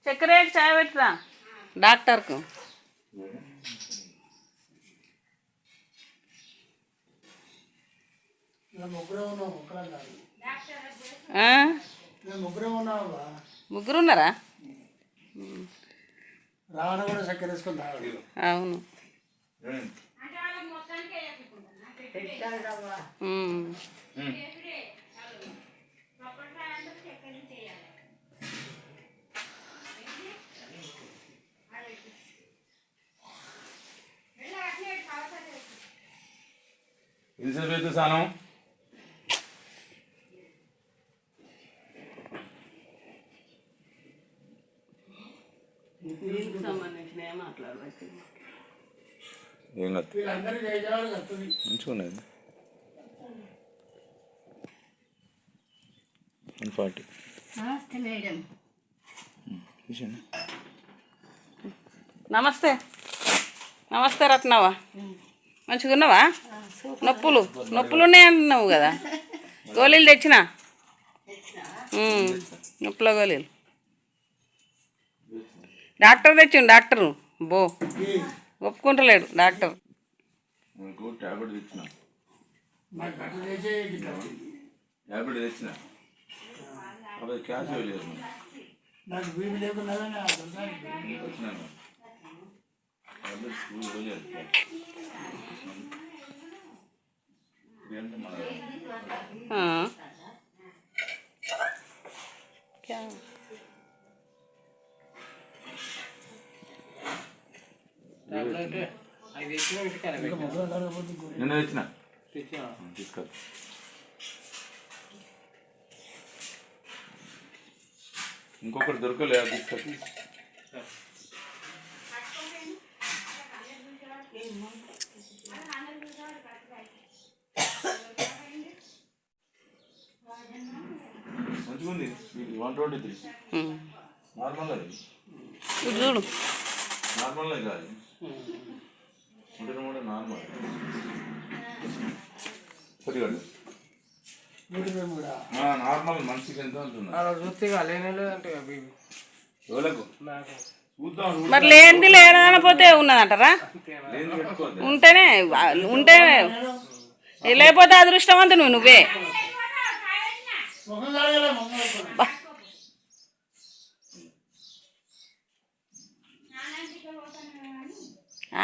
చక్కెర చాయ్ పెట్టరా డాక్టర్కు. ముగ్గురు ఉన్నారా? అవును. ఇది సానం ఏం మంచిగా ఉన్నది. 140. నమస్తే. నమస్తే రత్నవా, మంచిగా ఉన్నావా? నొప్పులు ఉన్నాయంటున్నావు కదా, గోళీలు తెచ్చినా? నొప్పుల గోళీలు డాక్టర్ తెచ్చిండు. డాక్టరు ఒప్పుకుంటలేడు డాక్టర్. నిన్న తెచ్చిన తీసుకెళ్ళి ఇంకొకటి దొరకలేదు, తీసుకొచ్చి మంచిగా ఉంది. 123 నార్మల్గా చూడు, నార్మల్గా కాదు, నార్మల్ నార్మల్ మనిషికి ఎంత మరి లేనిది లేకపోతే ఉన్నదంటారా? ఉంటేనే ఉంటే లేకపోతే అదృష్టవంతు నువ్వే.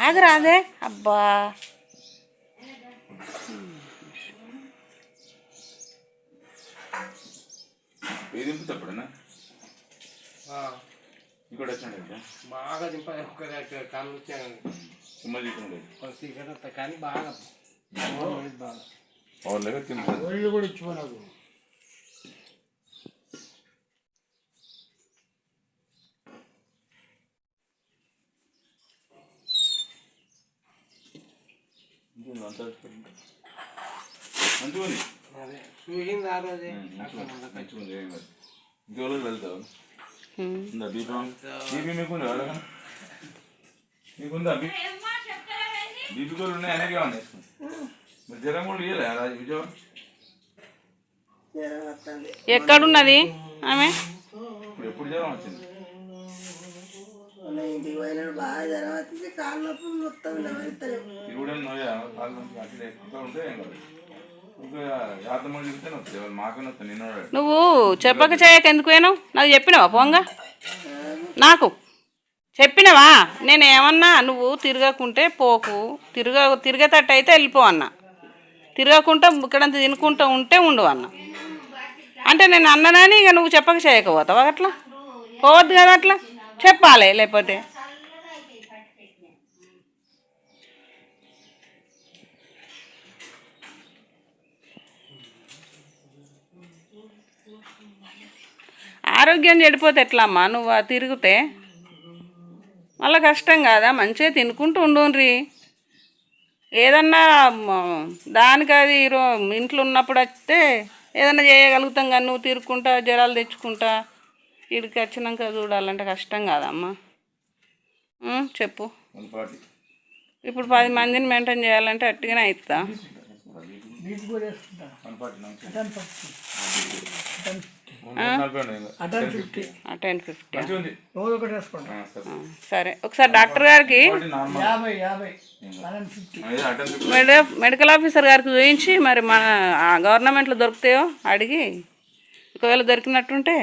ఆగరాదే అబ్బా. బాగా దింపాలి కళ్ళు కానీ బాగా కూడా ఇచ్చిపో నాకు. చూసింది ఆ రోజే ఇంకెవరికి వెళ్తావు? బీపీ మీకుందా? బీపీ కూడా ఉన్నాయి, అనేక ఉన్నాయి. మరి జ్వరం కూడా ఇవ్వలే విజయవాడ? ఎక్కడున్నది ఆమె? ఇప్పుడు ఎప్పుడు జ్వరం వచ్చింది? నువ్వు చెప్పక చేయక ఎందుకు పోయినావు? నాకు చెప్పినావా? పోంగా నాకు చెప్పినవా? నేను ఏమన్నా నువ్వు తిరగకుంటే పోకు, తిరిగేటట్టు అయితే వెళ్ళిపో అన్న. తిరగకుండా ఇక్కడంత తినుకుంటూ ఉంటే ఉండు అన్న. అంటే నేను అన్ననని ఇక నువ్వు చెప్పక చేయకపోతావా? అట్లా పోవద్దు కదా, అట్లా చెప్పాలి. లేకపోతే ఆరోగ్యం చెడిపోతే ఎట్లా అమ్మా? నువ్వు తిరిగితే మళ్ళీ కష్టం కాదా? మంచిగా తినుకుంటూ ఉండుండ్రి. ఏదన్నా దానికి అది ఇంట్లో ఉన్నప్పుడు వస్తే ఏదన్నా చేయగలుగుతాం కానీ నువ్వు తిరుక్కుంటా జ్వరాలు తెచ్చుకుంటా వీడికి వచ్చినాక చూడాలంటే కష్టం కాదమ్మా. చెప్పు. 140. ఇప్పుడు 10 మందిని మెయింటైన్ చేయాలంటే అట్టుగానే అవుతుందా? 10-50. సరే ఒకసారి డాక్టర్ గారికి మెడికల్ ఆఫీసర్ గారికి చూపించి మరి మన గవర్నమెంట్లో దొరుకుతాయో అడిగి ఒకవేళ దొరికినట్టుంటే